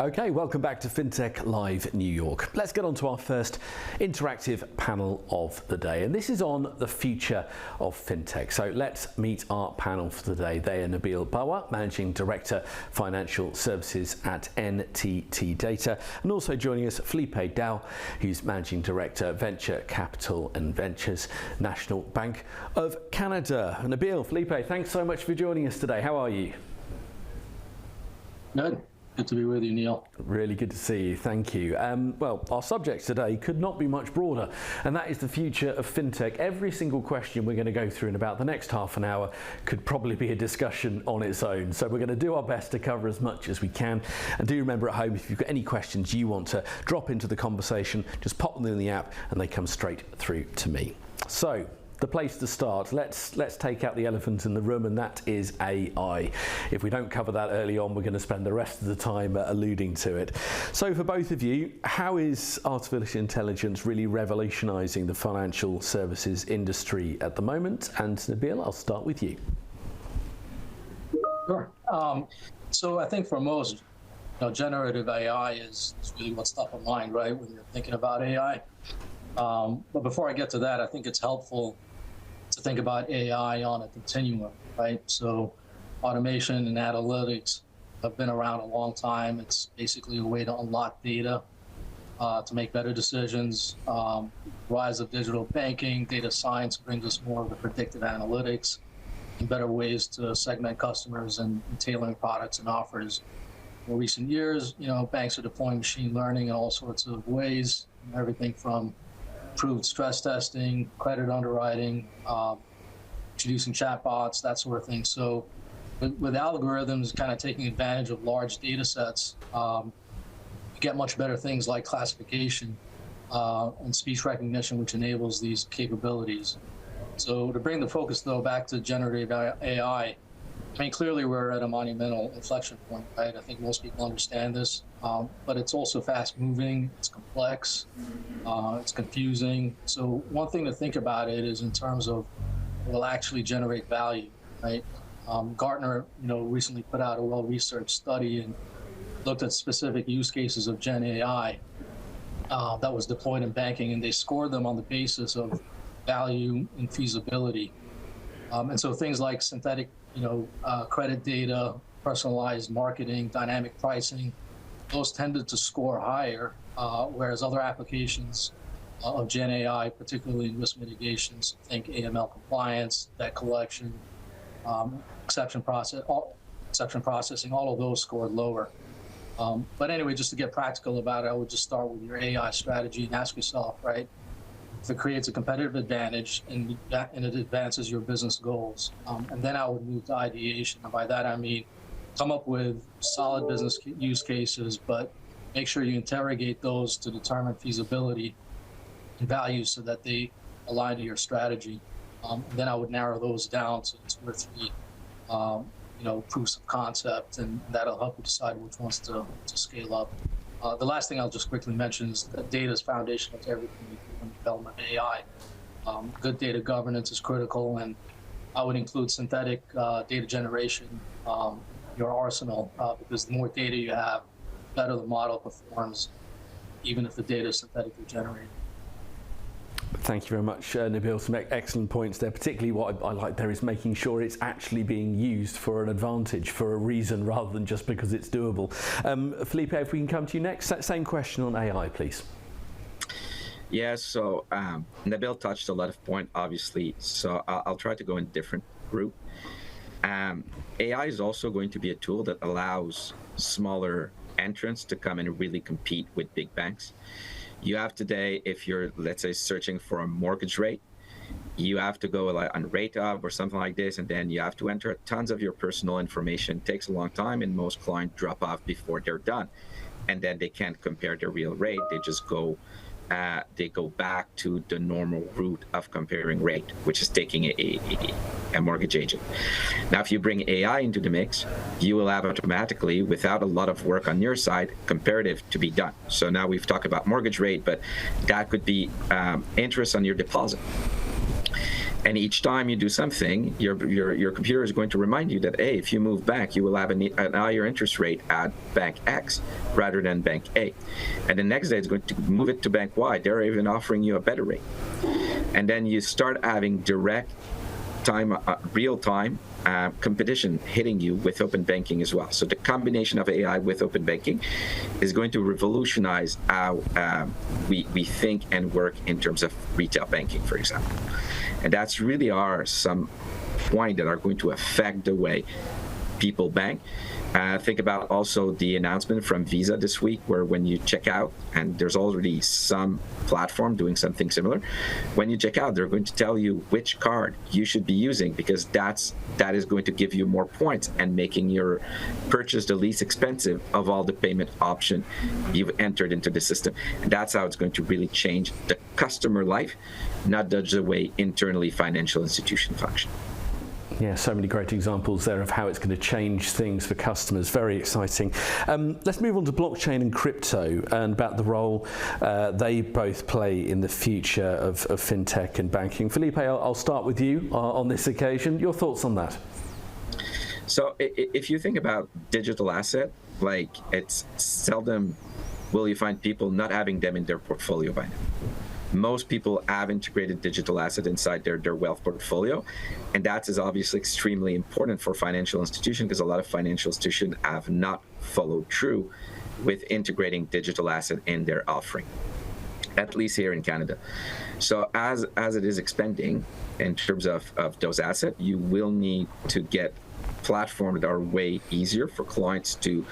Okay, welcome back to FinTech Live New York. Let's get on to our first interactive panel of the day, and this is on the future of FinTech. So let's meet our panel for today. They are Nabil Bawa, Managing Director, Financial Services at NTT Data, and also joining us, Philippe Daoust, who's Managing Director, Venture Capital and Ventures, National Bank of Canada. Nabil, Philippe, thanks so much for joining us today. How are you? Good to be with you, Neil. Really good to see you, thank you. Well, our subject today could not be much broader, and that is the future of FinTech. Every single question we're going to go through in about the next half an hour could probably be a discussion on its own. So we're going to do our best to cover as much as we can. And do remember at home, if you've got any questions you want to drop into the conversation, just pop them in the app and they come straight through to me. So, the place to start, let's take out the elephant in the room, and that is AI. If we don't cover that early on, we're going to spend the rest of the time alluding to it. So for both of you, how is artificial intelligence really revolutionizing the financial services industry at the moment? And Nabil, I'll start with you. Sure. So I think for most, generative AI is really what's top of mind, right, when you're thinking about AI. But before I get to that, I think it's helpful to think about AI on a continuum, right? So automation and analytics have been around a long time. It's basically a way to unlock data to make better decisions. Rise of digital banking, data science brings us more of the predictive analytics and better ways to segment customers and tailoring products and offers. In recent years, banks are deploying machine learning in all sorts of ways, everything from improved stress testing, credit underwriting, introducing chatbots, that sort of thing. So with algorithms kind of taking advantage of large data sets, you get much better things like classification and speech recognition, which enables these capabilities. So to bring the focus, though, back to generative AI, I mean, clearly we're at a monumental inflection point, right? I think most people understand this, but it's also fast moving, it's complex, it's confusing. So one thing to think about it is in terms of will actually generate value, right? Gartner, recently put out a well-researched study and looked at specific use cases of Gen AI that was deployed in banking, and they scored them on the basis of value and feasibility. And so things like synthetic credit data, personalized marketing, dynamic pricing, those tended to score higher, whereas other applications of Gen AI, particularly in risk mitigations, think AML compliance, debt collection, exception processing, all of those scored lower. But anyway, just to get practical about it, I would just start with your AI strategy and ask yourself, right? If it creates a competitive advantage and it advances your business goals. And then I would move to ideation. And by that, I mean, come up with solid business use cases, but make sure you interrogate those to determine feasibility and value so that they align to your strategy. And then I would narrow those down to 2 or 3, proofs of concept, and that'll help you decide which ones to scale up. The last thing I'll just quickly mention is that data is foundational to everything we do in the development of AI. Good data governance is critical, and I would include synthetic data generation, your arsenal, because the more data you have, the better the model performs, even if the data is synthetically generated. Thank you very much, Nabil. Some excellent points there. Particularly what I like there is making sure it's actually being used for an advantage, for a reason, rather than just because it's doable. Philippe, if we can come to you next. Same question on AI, please. Yeah, so Nabil touched a lot of points, obviously, so I'll try to go in a different group. AI is also going to be a tool that allows smaller entrants to come and really compete with big banks. You have today, if you're, let's say, searching for a mortgage rate, you have to go on RateHub or something like this, and then you have to enter tons of your personal information. It takes a long time, and most clients drop off before they're done. And then they can't compare their real rate. They just go back to the normal route of comparing rate, which is taking a mortgage agent. Now, if you bring AI into the mix, you will have automatically, without a lot of work on your side, comparative to be done. So now we've talked about mortgage rate, but that could be interest on your deposit. And each time you do something, your computer is going to remind you that, hey, if you move bank, you will have an higher interest rate at bank X rather than bank A. And the next day it's going to move it to bank Y. They're even offering you a better rate. And then you start having direct time, real-time competition hitting you with open banking as well. So the combination of AI with open banking is going to revolutionize how we think and work in terms of retail banking, for example. And that's really some points that are going to affect the way people bank. Think about also the announcement from Visa this week, where when you check out, and there's already some platform doing something similar, when you check out, they're going to tell you which card you should be using, because that is going to give you more points and making your purchase the least expensive of all the payment option you've entered into the system. And that's how it's going to really change the customer life, not just the way internally financial institutions function. Yeah, so many great examples there of how it's going to change things for customers. Very exciting. Let's move on to blockchain and crypto and about the role they both play in the future of fintech and banking. Philippe, I'll start with you on this occasion. Your thoughts on that? So if you think about digital asset, like, it's seldom will you find people not having them in their portfolio by now. Most people have integrated digital asset inside their wealth portfolio, and that is obviously extremely important for financial institutions, because a lot of financial institutions have not followed through with integrating digital asset in their offering, at least here in Canada. So as it is expanding in terms of those assets, you will need to get platforms that are way easier for clients to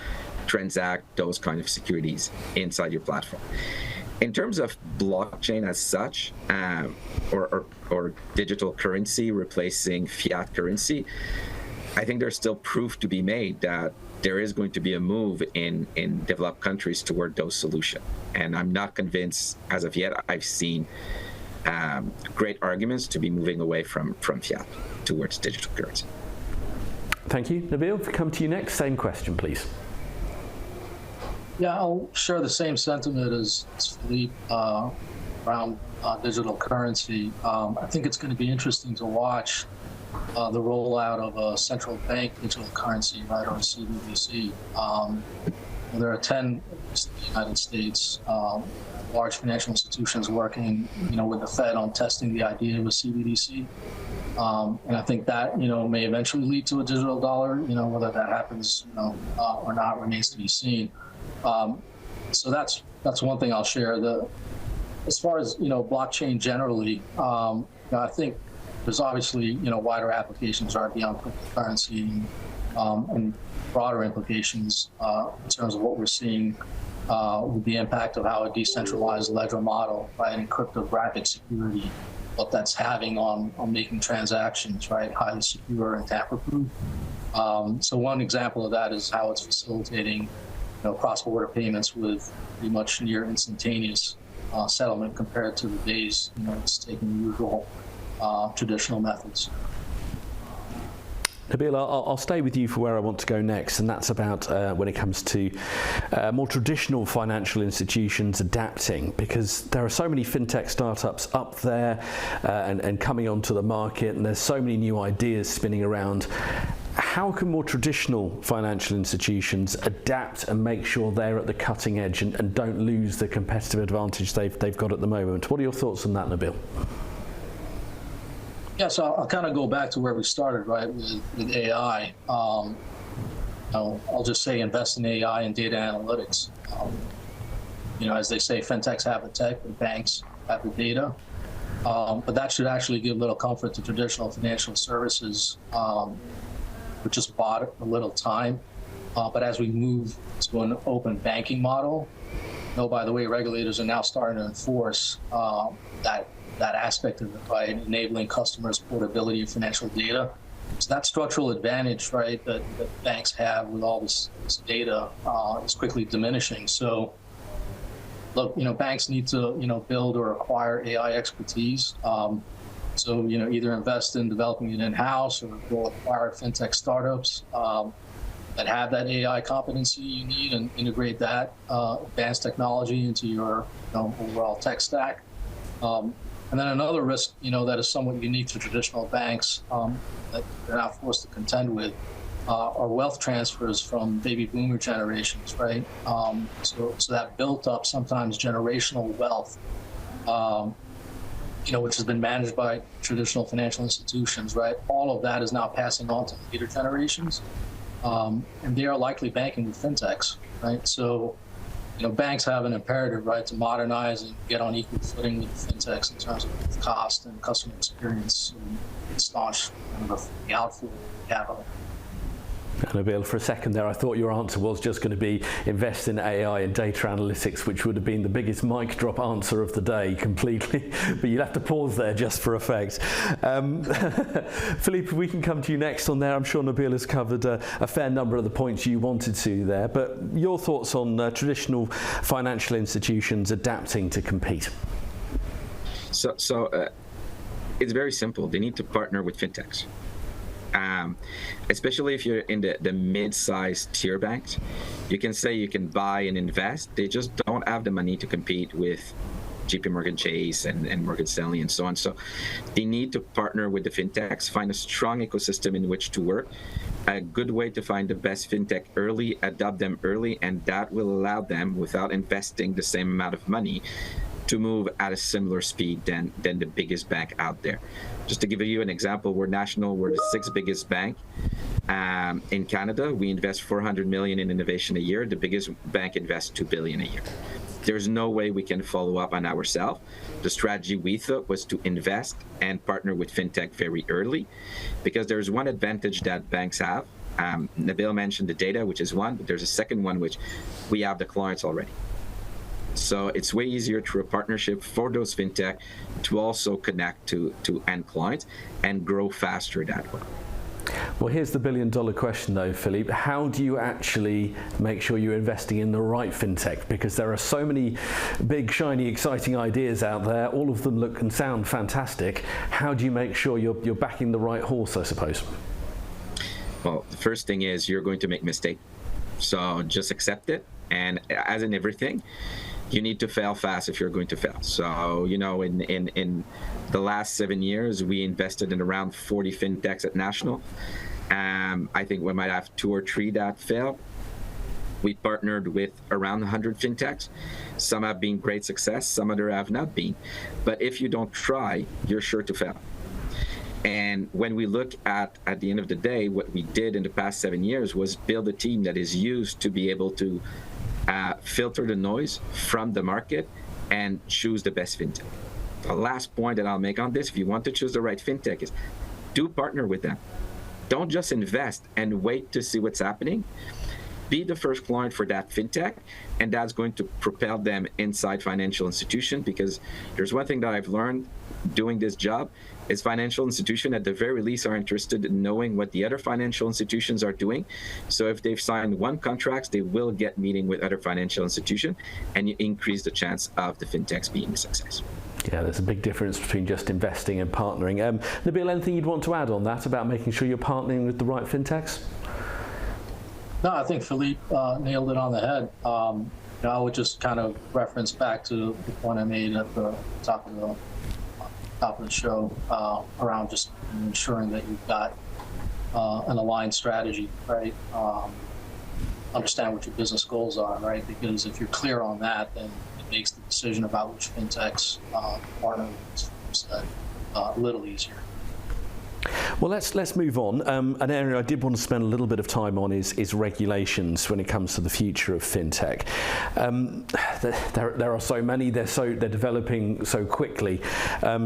transact those kind of securities inside your platform. In terms of blockchain as such, or digital currency replacing fiat currency, I think there's still proof to be made that there is going to be a move in developed countries toward those solutions. And I'm not convinced as of yet. I've seen great arguments to be moving away from fiat towards digital currency. Thank you. Nabil, if we come to you next, same question, please. Yeah, I'll share the same sentiment as Philippe around digital currency. I think it's going to be interesting to watch the rollout of a central bank digital currency, right, or a CBDC. There are 10 in the United States large financial institutions working, with the Fed on testing the idea of a CBDC. And I think that, may eventually lead to a digital dollar. Whether that happens, or not remains to be seen. So that's one thing I'll share. As far as blockchain generally, I think there's obviously wider applications right beyond cryptocurrency and broader implications in terms of what we're seeing with the impact of how a decentralized ledger model, right, and cryptographic security, what that's having on making transactions, right, highly secure and tamper-proof. So one example of that is how it's facilitating cross-border payments with pretty much near instantaneous settlement compared to the days it's taking the usual traditional methods. Nabil, I'll stay with you for where I want to go next, and that's about when it comes to more traditional financial institutions adapting, because there are so many fintech startups up there and coming onto the market, and there's so many new ideas spinning around. How can more traditional financial institutions adapt and make sure they're at the cutting edge and don't lose the competitive advantage they've got at the moment? What are your thoughts on that, Nabil? Yeah, so I'll kind of go back to where we started, right, with AI. I'll just say invest in AI and data analytics. As they say, fintechs have the tech, the banks have the data. But that should actually give little comfort to traditional financial services, which just bought a little time. But as we move to an open banking model, by the way, regulators are now starting to enforce that aspect of it, right, enabling customers portability of financial data. So that structural advantage, right, that banks have with all this data is quickly diminishing. So, look, banks need to, build or acquire AI expertise. So, either invest in developing it in-house or go acquire fintech startups that have that AI competency you need and integrate that advanced technology into your overall tech stack. And then another risk, that is somewhat unique to traditional banks that they're now forced to contend with are wealth transfers from baby boomer generations, right? So that built up sometimes generational wealth, which has been managed by traditional financial institutions, right? All of that is now passing on to later generations, and they are likely banking with fintechs, right? So, banks have an imperative, right, to modernize and get on equal footing with fintechs in terms of cost and customer experience and staunch the outflow of capital. Nabil, for a second there, I thought your answer was just going to be invest in AI and data analytics, which would have been the biggest mic drop answer of the day completely. But you'll have to pause there just for effect. Philippe, we can come to you next on there. I'm sure Nabil has covered a fair number of the points you wanted to there. But your thoughts on traditional financial institutions adapting to compete? So it's very simple. They need to partner with fintechs. Especially if you're in the mid-sized tier banks, you can say you can buy and invest. They just don't have the money to compete with JP Morgan Chase and Morgan Stanley and so on. So they need to partner with the fintechs, find a strong ecosystem in which to work, a good way to find the best fintech early, adopt them early, and that will allow them, without investing the same amount of money, to move at a similar speed than the biggest bank out there. Just to give you an example, we're national, we're the 6th biggest bank in Canada. We invest $400 million in innovation a year. The biggest bank invests $2 billion a year. There's no way we can follow up on ourselves. The strategy we thought was to invest and partner with fintech very early, because there's one advantage that banks have. Nabil mentioned the data, which is one, but there's a second one, which we have the clients already. So it's way easier through a partnership for those fintech to also connect to end clients and grow faster that way. Well, here's the billion-dollar question though, Philippe. How do you actually make sure you're investing in the right fintech? Because there are so many big, shiny, exciting ideas out there. All of them look and sound fantastic. How do you make sure you're backing the right horse, I suppose? Well, the first thing is you're going to make mistakes. So just accept it. And as in everything, you need to fail fast if you're going to fail. So, in the last 7 years, we invested in around 40 fintechs at National. I think we might have 2 or 3 that failed. We partnered with around 100 fintechs. Some have been great success, some other have not been. But if you don't try, you're sure to fail. And when we look at the end of the day, what we did in the past 7 years was build a team that is used to be able to filter the noise from the market and choose the best fintech. The last point that I'll make on this, if you want to choose the right fintech, is do partner with them. Don't just invest and wait to see what's happening. Be the first client for that fintech, and that's going to propel them inside financial institution, because there's one thing that I've learned doing this job is financial institutions at the very least are interested in knowing what the other financial institutions are doing. So if they've signed one contract, they will get meeting with other financial institutions, and you increase the chance of the fintechs being a success. Yeah, there's a big difference between just investing and partnering. Nabil, anything you'd want to add on that about making sure you're partnering with the right fintechs? No, I think Philippe nailed it on the head. I would just kind of reference back to the point I made at the top of the show around just ensuring that you've got an aligned strategy, right? Understand what your business goals are, right? Because if you're clear on that, then it makes the decision about which fintechs partner with a little easier. Well, let's move on. An area I did want to spend a little bit of time on is regulations when it comes to the future of fintech. There are so many. They're developing so quickly.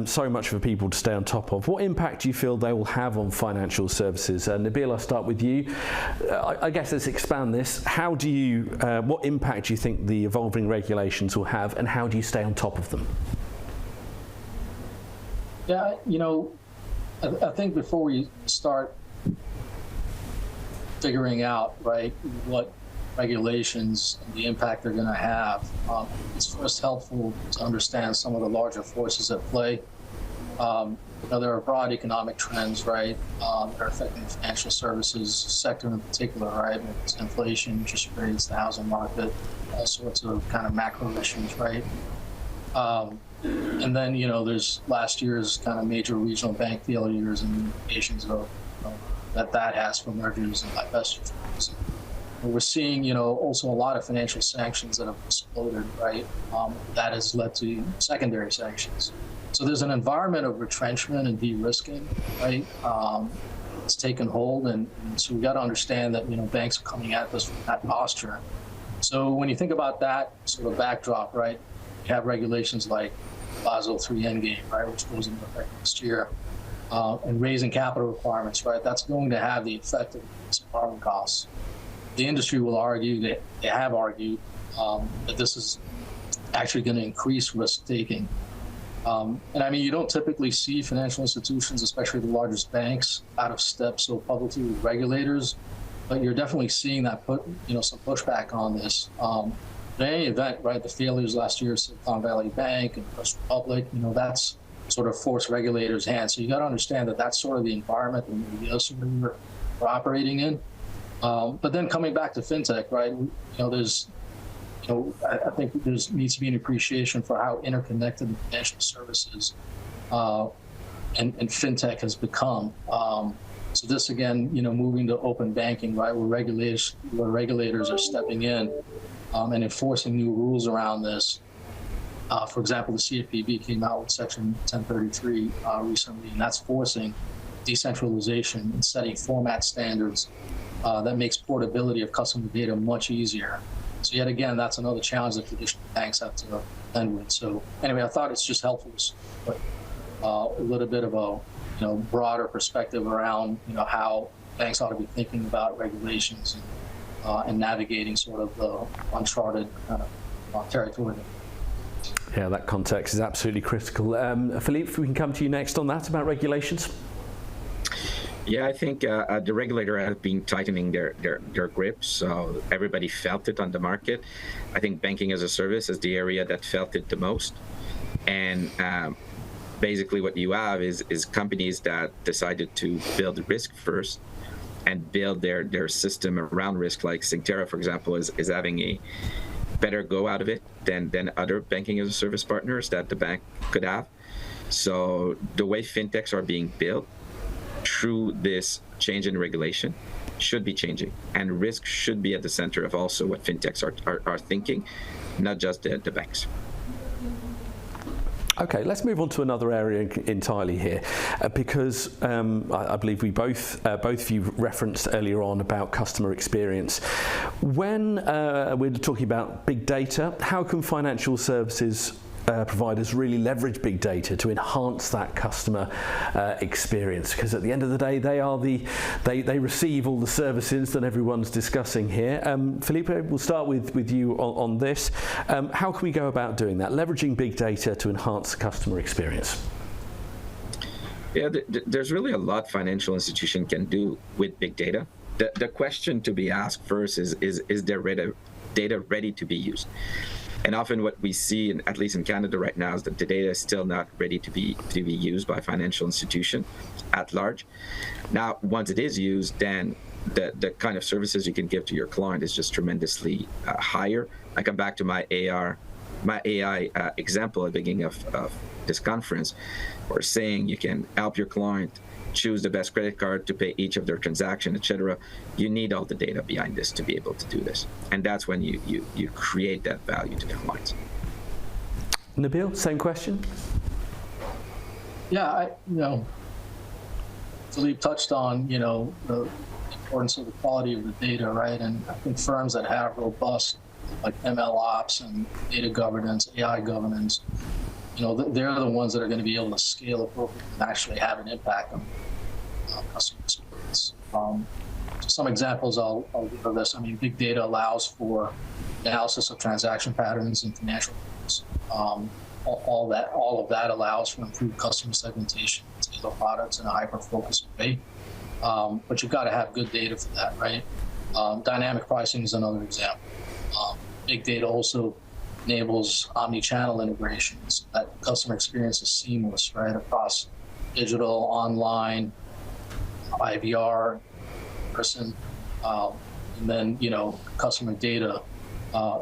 So much for people to stay on top of. What impact do you feel they will have on financial services? Nabil, I'll start with you. I guess let's expand this. How do you? What impact do you think the evolving regulations will have, and how do you stay on top of them? Yeah, I think before we start figuring out, right, what regulations and the impact they're going to have, it's first helpful to understand some of the larger forces at play. There are broad economic trends, right, that are affecting the financial services sector in particular, right? It's inflation, interest rates, the housing market, all sorts of kind of macro issues, right? And then, there's last year's kind of major regional bank failures and implications of that has for mergers and divestitures. We're seeing, also a lot of financial sanctions that have exploded, right? That has led to secondary sanctions. So there's an environment of retrenchment and de-risking, right? It's taken hold, and so we got to understand that, banks are coming at this from that posture. So when you think about that sort of backdrop, right, you have regulations like Basel III Endgame, right, which goes into effect next year, and raising capital requirements, right? That's going to have the effect of borrowing costs. The industry will argue, they have argued, that this is actually going to increase risk-taking. And I mean, you don't typically see financial institutions, especially the largest banks, out of step so publicly with regulators, but you're definitely seeing that some pushback on this. In any event, right, the failures last year, Silicon Valley Bank and First Republic, that's sort of forced regulators' hands. So you got to understand that that's sort of the environment that we're operating in. But then coming back to fintech, right? There's, I think there needs to be an appreciation for how interconnected the financial services and fintech has become. So this again, moving to open banking, right? Where regulators are stepping in and enforcing new rules around this. For example, the CFPB came out with Section 1033 recently, and that's forcing decentralization and setting format standards that makes portability of customer data much easier. So yet again, that's another challenge that traditional banks have to contend with. So anyway, I thought it's just helpful to put a little bit of a broader perspective around how banks ought to be thinking about regulations and navigating sort of the uncharted kind of territory. Yeah, that context is absolutely critical. Philippe, if we can come to you next on that about regulations. Yeah, I think the regulator has been tightening their grip, so everybody felt it on the market. I think banking as a service is the area that felt it the most. And basically what you have is companies that decided to build risk first and build their system around risk, like Synctera, for example, is having a better go out of it than other banking as a service partners that the bank could have. So the way fintechs are being built through this change in regulation should be changing, and risk should be at the center of also what fintechs are thinking, not just the banks. Okay, let's move on to another area entirely here, because I believe we both of you referenced earlier on about customer experience. When we're talking about big data, how can financial services providers really leverage big data to enhance that customer experience? Because at the end of the day, they receive all the services that everyone's discussing here. Philippe, we'll start with you on this. How can we go about doing that, leveraging big data to enhance the customer experience? Yeah, there's really a lot financial institution can do with big data. The question to be asked first is their data ready to be used? And often what we see, at least in Canada right now, is that the data is still not ready to be used by financial institution at large. Now, once it is used, then the kind of services you can give to your client is just tremendously higher. I come back to my AI example at the beginning of this conference, where saying you can help your client choose the best credit card to pay each of their transactions, etc. You need all the data behind this to be able to do this, and that's when you create that value to the clients. Nabil, same question. Yeah, Philippe touched on the importance of the quality of the data, right? And I think firms that have robust like ML ops and data governance, AI governance, they're the ones that are going to be able to scale appropriately and actually have an impact on customer experience. Some examples I'll give of this. I mean, big data allows for analysis of transaction patterns and financial flows. All of that allows for improved customer segmentation, tailor products in a hyper-focused way. But you've got to have good data for that, right? Dynamic pricing is another example. Big data also enables omni-channel integrations. That customer experience is seamless, right, across digital, online, IVR, person, and then customer data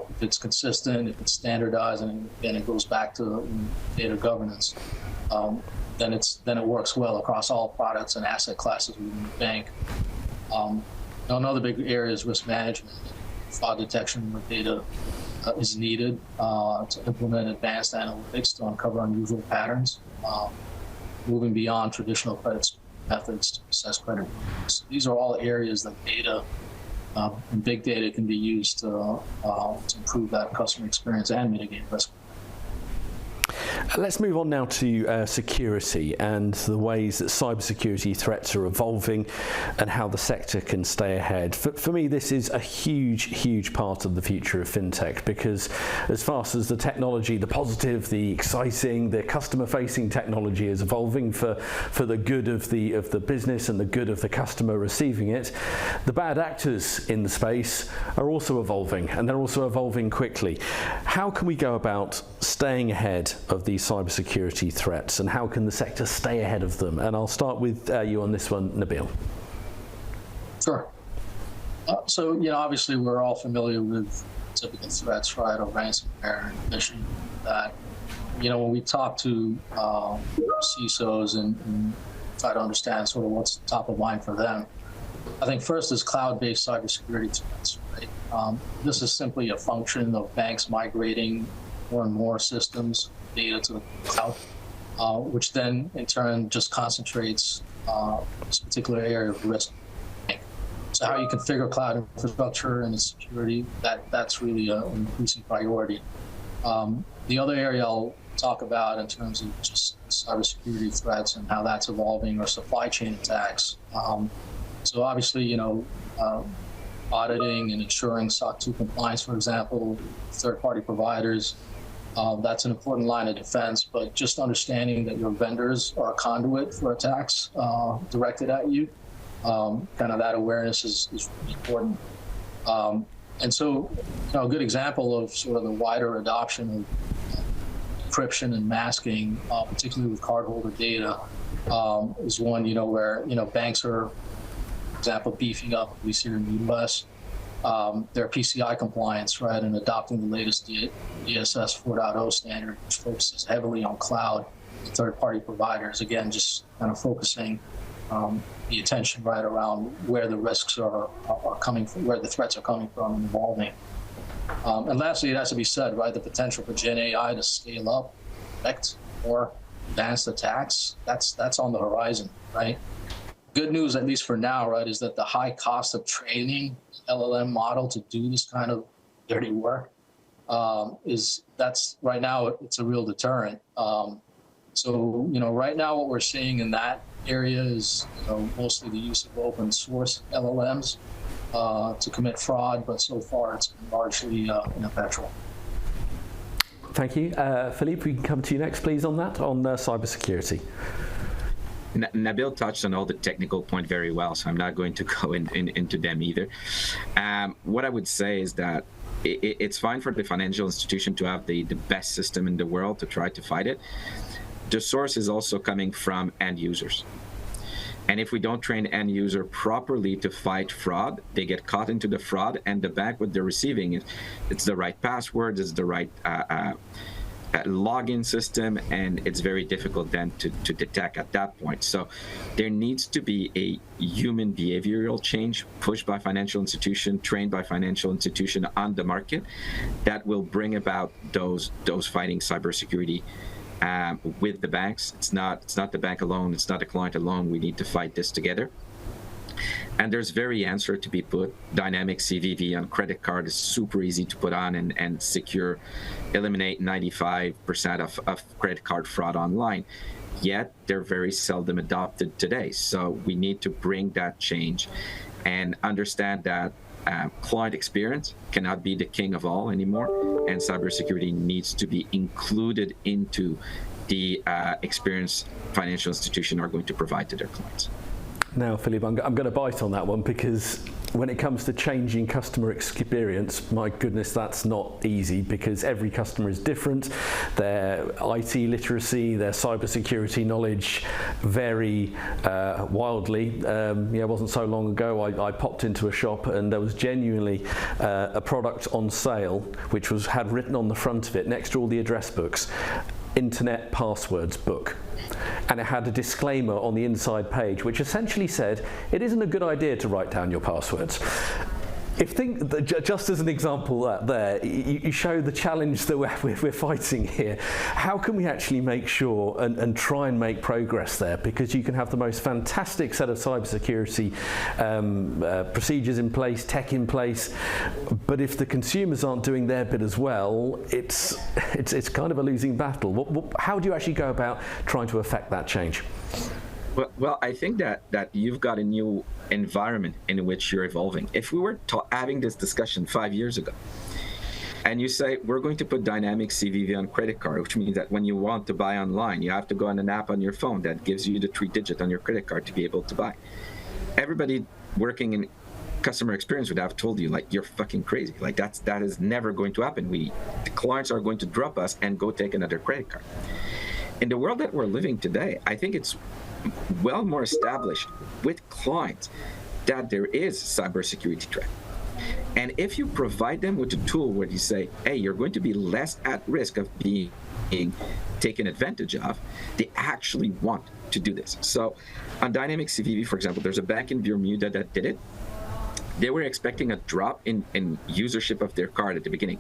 if it's consistent, if it's standardized, and again, it goes back to data governance, then it works well across all products and asset classes within the bank. Another big area is risk management, fraud detection where data is needed to implement advanced analytics to uncover unusual patterns, moving beyond traditional credit methods to assess credit risks. These are all areas that data and big data can be used to improve that customer experience and mitigate risk. Let's move on now to security and the ways that cybersecurity threats are evolving and how the sector can stay ahead. For me, this is a huge part of the future of fintech, because as fast as the technology, the positive, the exciting, the customer-facing technology is evolving for the good of the business and the good of the customer receiving it, the bad actors in the space are also evolving, and they're also evolving quickly. How can we go about staying ahead of these cybersecurity threats, and how can the sector stay ahead of them? And I'll start with you on this one, Nabil. Sure. So, obviously we're all familiar with typical threats, right, or ransomware and phishing. That, when we talk to CISOs and try to understand sort of what's top of mind for them, I think first is cloud-based cybersecurity threats, right? This is simply a function of banks migrating more and more systems, data to the cloud, which then in turn just concentrates this particular area of risk. So how you configure cloud infrastructure and its security, that's really an increasing priority. The other area I'll talk about in terms of just cybersecurity threats and how that's evolving are supply chain attacks. So obviously, auditing and ensuring SOC 2 compliance, for example, third-party providers, that's an important line of defense, but just understanding that your vendors are a conduit for attacks directed at you, kind of that awareness is really important. And so, a good example of sort of the wider adoption of encryption and masking, particularly with cardholder data, is one, where, banks are, for example, beefing up, at least here in the US, their PCI compliance, right, and adopting the latest DSS 4.0 standard, which focuses heavily on cloud and third-party providers. Again, just kind of focusing the attention right around where the risks are coming from, where the threats are coming from and evolving. And lastly, it has to be said, right, the potential for Gen AI to scale up, detect more advanced attacks, that's on the horizon, right? Good news, at least for now, right, is that the high cost of training LLM model to do this kind of dirty work that's right now, it's a real deterrent. So, right now what we're seeing in that area is, mostly the use of open source LLMs to commit fraud, but so far it's been largely ineffectual. Thank you. Philippe, we can come to you next, please, on that, on cybersecurity. Nabil touched on all the technical point very well, so I'm not going to go into them either. What I would say is that it's fine for the financial institution to have the best system in the world to try to fight it. The source is also coming from end users. And if we don't train end user properly to fight fraud, they get caught into the fraud, and the bank, what they're receiving, it's the right passwords, it's the right login system, and it's very difficult then to detect at that point. So there needs to be a human behavioral change pushed by financial institution, trained by financial institution on the market, that will bring about those fighting cybersecurity with the banks. It's not the bank alone, it's not the client alone. We need to fight this together. And there's very answer to be put. Dynamic CVV on credit card is super easy to put on and secure, eliminate 95% of credit card fraud online. Yet they're very seldom adopted today. So we need to bring that change and understand that client experience cannot be the king of all anymore, and cybersecurity needs to be included into the experience financial institutions are going to provide to their clients. Now, Philippe, I'm going to bite on that one, because when it comes to changing customer experience, my goodness, that's not easy because every customer is different. Their IT literacy, their cybersecurity knowledge vary wildly. It wasn't so long ago I popped into a shop and there was genuinely a product on sale which had written on the front of it, next to all the address books, Internet Passwords Book. And it had a disclaimer on the inside page which essentially said it isn't a good idea to write down your passwords. Just as an example there, you show the challenge that we're fighting here. How can we actually make sure and try and make progress there? Because you can have the most fantastic set of cybersecurity procedures in place, tech in place, but if the consumers aren't doing their bit as well, it's kind of a losing battle. How do you actually go about trying to affect that change? Well, I think that you've got a new environment in which you're evolving. If we were having this discussion 5 years ago, and you say, we're going to put dynamic CVV on credit card, which means that when you want to buy online, you have to go on an app on your phone that gives you the 3-digit on your credit card to be able to buy. Everybody working in customer experience would have told you, like, you're fucking crazy. Like, that is never going to happen. The clients are going to drop us and go take another credit card. In the world that we're living today, I think it's well more established with clients that there is cybersecurity threat. And if you provide them with a tool where you say, hey, you're going to be less at risk of being taken advantage of, they actually want to do this. So on dynamic CVV, for example, there's a bank in Bermuda that did it. They were expecting a drop in usership of their card at the beginning.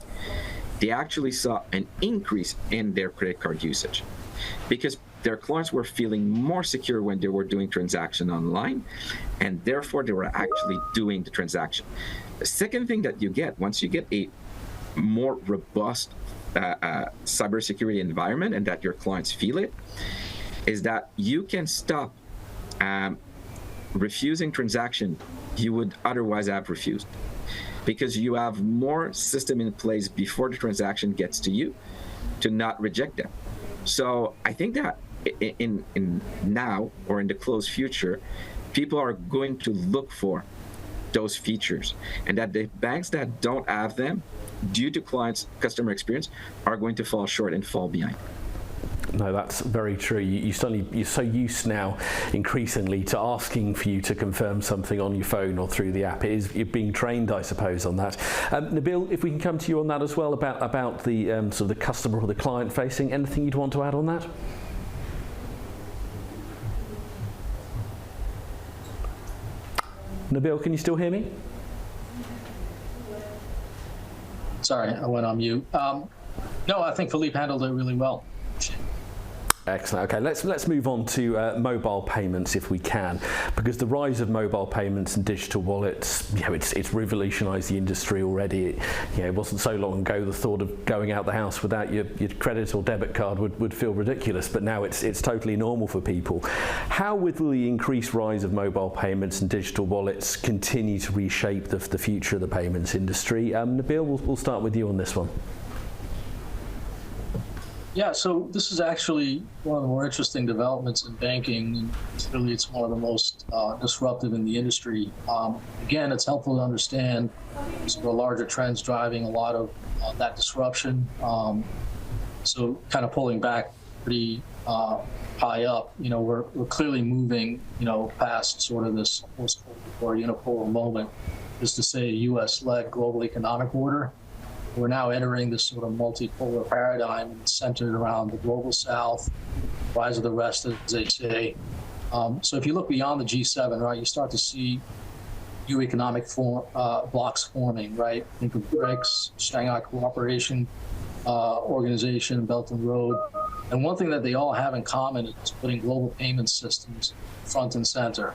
They actually saw an increase in their credit card usage because their clients were feeling more secure when they were doing transaction online, and therefore they were actually doing the transaction. The second thing that you get once you get a more robust cybersecurity environment and that your clients feel it, is that you can stop refusing transaction you would otherwise have refused, because you have more system in place before the transaction gets to you to not reject them. So I think that in now or in the close future, people are going to look for those features, and that the banks that don't have them, due to clients' customer experience, are going to fall short and fall behind. No, that's very true. You're so used now increasingly to asking for you to confirm something on your phone or through the app. You're being trained, I suppose, on that. Nabil, if we can come to you on that as well, about the sort of the customer or the client facing, anything you'd want to add on that? Nabil, can you still hear me? Sorry, I went on mute. No, I think Philippe handled it really well. Excellent. Okay, let's move on to mobile payments if we can, because the rise of mobile payments and digital wallets, it's revolutionised the industry already. It wasn't so long ago the thought of going out the house without your credit or debit card would feel ridiculous, but now it's totally normal for people. How will the increased rise of mobile payments and digital wallets continue to reshape the future of the payments industry? Nabil, we'll start with you on this one. Yeah, so this is actually one of the more interesting developments in banking, and clearly it's one of the most disruptive in the industry. Again, it's helpful to understand some of the larger trends driving a lot of that disruption. So kind of pulling back pretty high up, we're clearly moving, past sort of this post-Cold War unipolar moment, is to say a U.S.-led global economic order. We're now entering this sort of multipolar paradigm centered around the global south, rise of the rest, as they say. So if you look beyond the G7, right, you start to see new economic blocks forming, right? Think of BRICS, Shanghai Cooperation Organization, Belt and Road. And one thing that they all have in common is putting global payment systems front and center.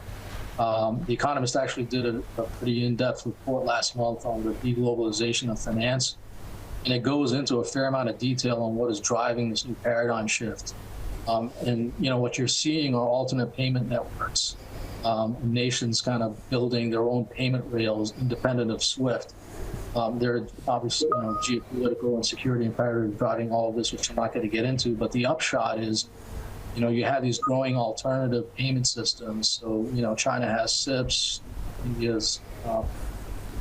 The Economist actually did a pretty in-depth report last month on the deglobalization of finance. And it goes into a fair amount of detail on what is driving this new paradigm shift. And what you're seeing are alternate payment networks, nations kind of building their own payment rails independent of SWIFT. There are obviously geopolitical and security imperatives driving all of this, which I'm not going to get into. But the upshot is, you have these growing alternative payment systems. So China has SIPs, India's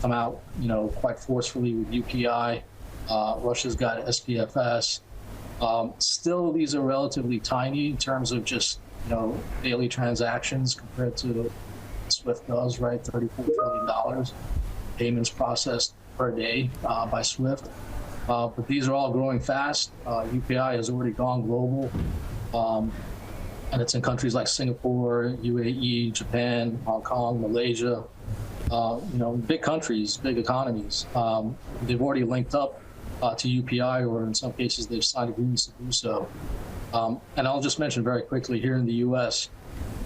come out, quite forcefully with UPI. Russia's got SPFS. Still, these are relatively tiny in terms of just, daily transactions compared to what SWIFT does, right? $34 trillion payments processed per day by SWIFT. But these are all growing fast. UPI has already gone global. And it's in countries like Singapore, UAE, Japan, Hong Kong, Malaysia, big countries, big economies. They've already linked up to UPI, or in some cases they've signed agreements to do so. And I'll just mention very quickly, here in the US,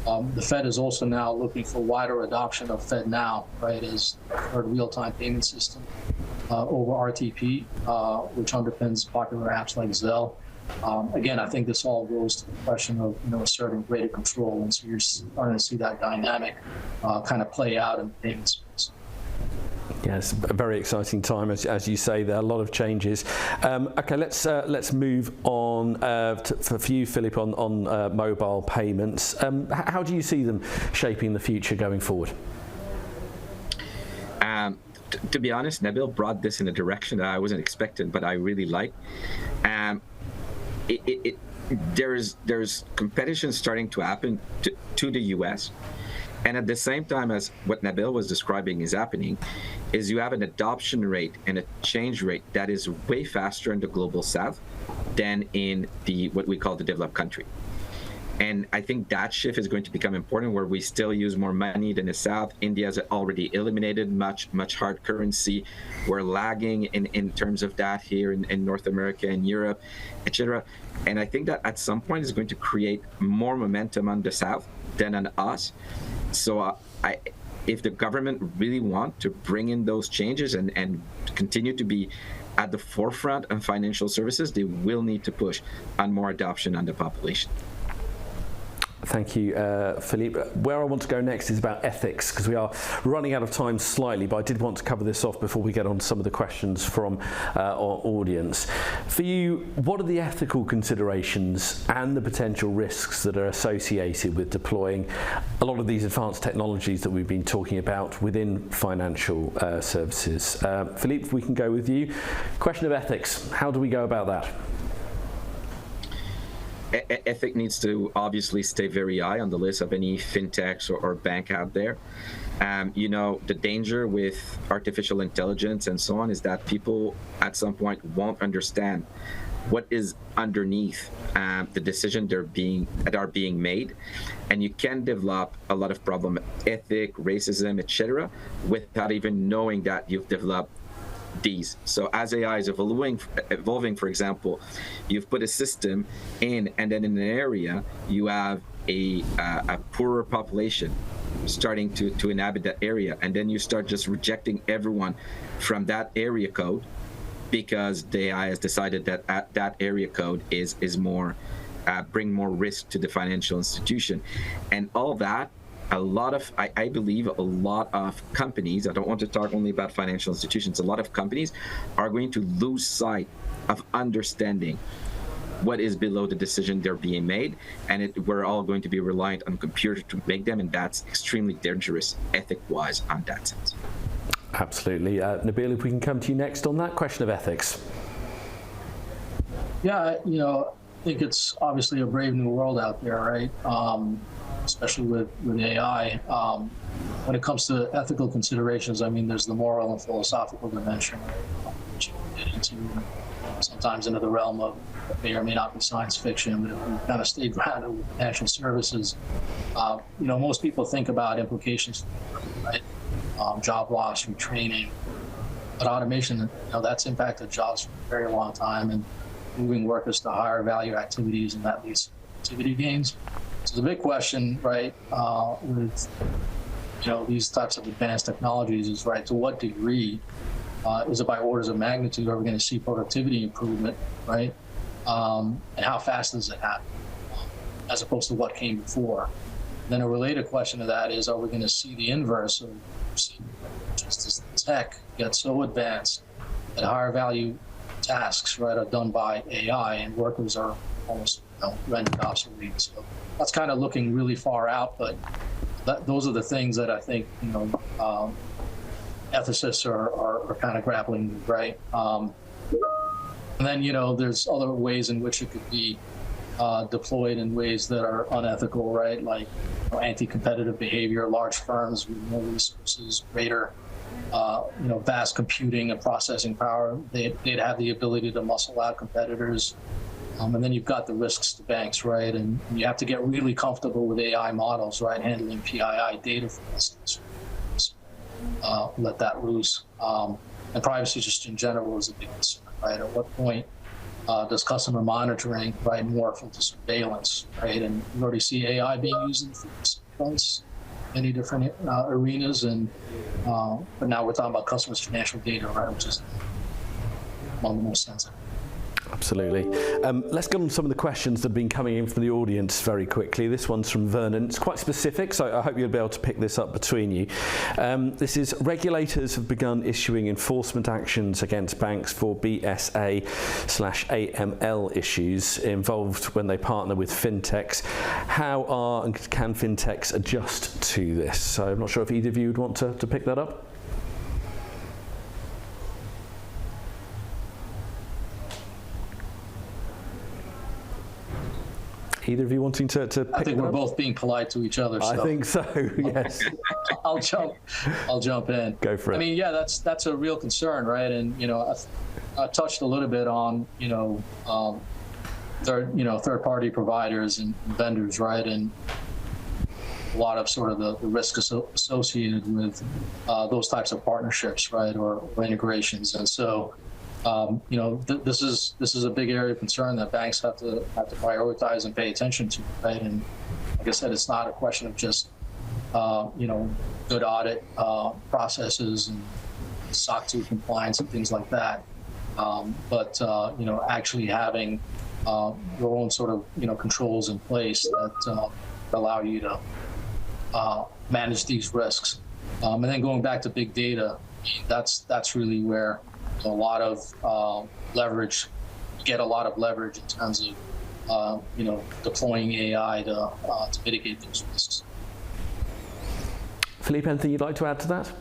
the Fed is also now looking for wider adoption of FedNow, right, as a real-time payment system over RTP, which underpins popular apps like Zelle. Again, I think this all goes to the question of asserting greater control, and so you're starting to see that dynamic kind of play out in the payment space. Yes, a very exciting time, as you say. There are a lot of changes. Okay, let's move on for you, Philippe, on mobile payments. How do you see them shaping the future going forward? To be honest, Nabil brought this in a direction that I wasn't expecting, but I really like. There's competition starting to happen to the US, and at the same time as what Nabil was describing is happening, is you have an adoption rate and a change rate that is way faster in the global south than in what we call the developed country. And I think that shift is going to become important, where we still use more money than the South. India has already eliminated much hard currency. We're lagging in terms of that here in North America and Europe, etc. And I think that at some point is going to create more momentum on the South than on us. So if the government really want to bring in those changes and continue to be at the forefront of financial services, they will need to push on more adoption on the population. Thank you, Philippe. Where I want to go next is about ethics, because we are running out of time slightly, but I did want to cover this off before we get on to some of the questions from our audience. For you, what are the ethical considerations and the potential risks that are associated with deploying a lot of these advanced technologies that we've been talking about within financial services? Philippe, if we can go with you. Question of ethics, how do we go about that? Ethic needs to obviously stay very high on the list of any fintechs or bank out there. The danger with artificial intelligence and so on is that people at some point won't understand what is underneath the decision that are being made, and you can develop a lot of problem, ethic, racism, etc., without even knowing that you've developed these. So as AI is evolving, for example, you've put a system in, and then in an area you have a poorer population starting to inhabit that area, and then you start just rejecting everyone from that area code because the AI has decided that that area code is more bring more risk to the financial institution, and all that. I believe a lot of companies, I don't want to talk only about financial institutions, a lot of companies are going to lose sight of understanding what is below the decision they're being made, and we're all going to be reliant on computer to make them, and that's extremely dangerous ethic-wise on that sense. Absolutely. Nabil, if we can come to you next on that question of ethics. Yeah, I think it's obviously a brave new world out there, right? Especially with AI. When it comes to ethical considerations, there's the moral and philosophical dimension, right, which you can get into sometimes into the realm of what may or may not be science fiction, but if we kind of stay grounded with financial services, most people think about implications, right? Job loss, retraining, but automation, that's impacted jobs for a very long time, and moving workers to higher value activities, and that leads to activity gains. So the big question, right, with these types of advanced technologies is, right, to what degree is it by orders of magnitude are we going to see productivity improvement, right, and how fast does it happen, as opposed to what came before. And then a related question to that is, are we going to see the inverse of just as tech gets so advanced that higher value tasks, right, are done by AI and workers are almost rendered obsolete. So that's kind of looking really far out, but those are the things that I think, ethicists are kind of grappling with, right? And then, there's other ways in which it could be deployed in ways that are unethical, right? Like anti-competitive behavior, large firms with more resources, greater, vast computing and processing power. They'd have the ability to muscle out competitors. And then you've got the risks to banks, right? And you have to get really comfortable with AI models, right? Handling PII data, for instance. Let that loose. And privacy just in general is a big concern, right? At what point does customer monitoring, right, morph into surveillance, right? And you already see AI being used in surveillance, many different arenas, and but now we're talking about customers' financial data, right, which is one of the most sensitive. Absolutely. Let's get on some of the questions that have been coming in from the audience very quickly. This one's from Vernon. It's quite specific, so I hope you'll be able to pick this up between you. This is, regulators have begun issuing enforcement actions against banks for BSA/AML issues involved when they partner with fintechs. How are and can fintechs adjust to this? So I'm not sure if either of you would want to pick that up. Either of you wanting to pick I think we're up? both being polite to each other. I think so, yes. I'll jump in. Go for it. I mean, yeah, that's a real concern, right? And I touched a little bit on third-party providers and vendors, right? And a lot of sort of the risk associated with those types of partnerships, right, or integrations. And so, this is a big area of concern that banks have to prioritize and pay attention to, right? And like I said, it's not a question of just good audit processes and SOC 2 compliance and things like that, but actually having your own sort of controls in place that allow you to manage these risks. And then going back to big data, that's really where a lot of leverage, get a lot of leverage in terms of deploying AI to mitigate those risks. Philippe, anything you'd like to add to that?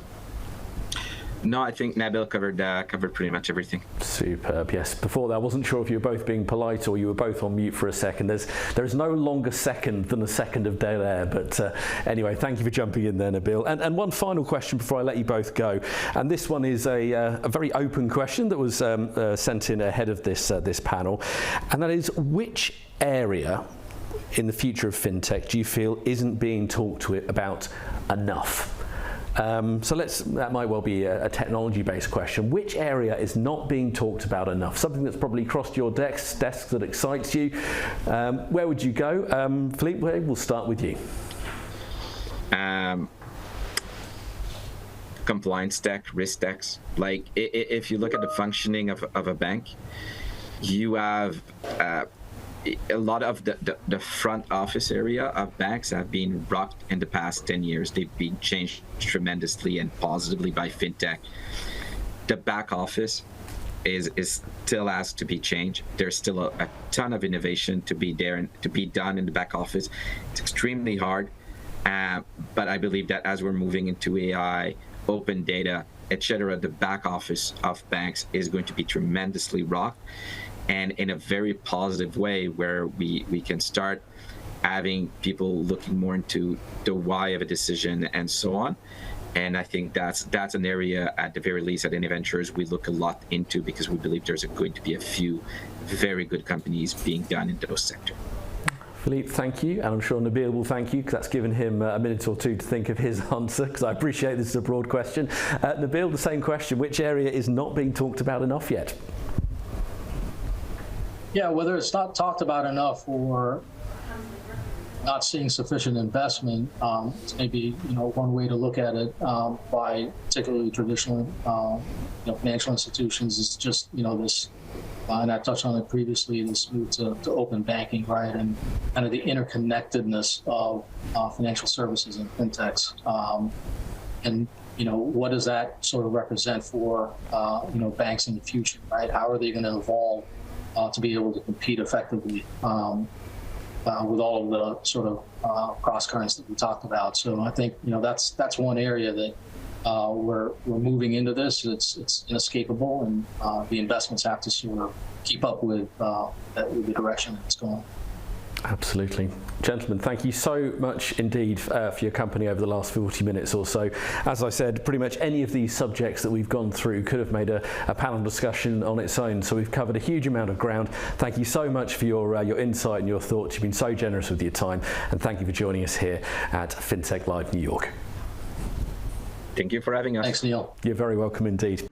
No, I think Nabil covered pretty much everything. Superb, yes. Before that, I wasn't sure if you were both being polite or you were both on mute for a second. There is no longer second than a second of dead air. But anyway, thank you for jumping in there, Nabil. And one final question before I let you both go. And this one is a very open question that was sent in ahead of this panel. And that is, which area in the future of fintech do you feel isn't being talked about enough? So that might well be a technology-based question. Which area is not being talked about enough? Something that's probably crossed your desk that excites you. Where would you go? Philippe, we'll start with you. Compliance tech, risk techs. Like if you look at the functioning of a bank, you have a lot of the front office area of banks have been rocked in the past 10 years. They've been changed tremendously and positively by fintech. The back office is still has to be changed. There's still a ton of innovation to be there and to be done in the back office. It's extremely hard, but I believe that as we're moving into AI, open data, etc., the back office of banks is going to be tremendously rocked. And in a very positive way, where we can start having people looking more into the why of a decision and so on. And I think that's an area, at the very least, at NAventures, we look a lot into, because we believe there's going to be a few very good companies being done in those sectors. Philippe, thank you, and I'm sure Nabil will thank you, because that's given him a minute or two to think of his answer, because I appreciate this is a broad question. Nabil, the same question. Which area is not being talked about enough yet? Yeah, whether it's not talked about enough or not seeing sufficient investment, it's maybe one way to look at it by particularly traditional financial institutions is just this, and I touched on it previously, this move to open banking, right, and kind of the interconnectedness of financial services and fintechs, and what does that sort of represent for banks in the future, right? How are they going to evolve to be able to compete effectively? with all of the sort of cross currents that we talked about. So I think that's one area that we're moving into this. It's inescapable, and the investments have to sort of keep up with the direction that it's going. Absolutely. Gentlemen, thank you so much indeed for your company over the last 40 minutes or so. As I said, pretty much any of these subjects that we've gone through could have made a panel discussion on its own, so we've covered a huge amount of ground. Thank you so much for your insight and your thoughts. You've been so generous with your time, and thank you for joining us here at FinTech Live New York. Thank you for having us. Thanks, Neil. You're very welcome indeed.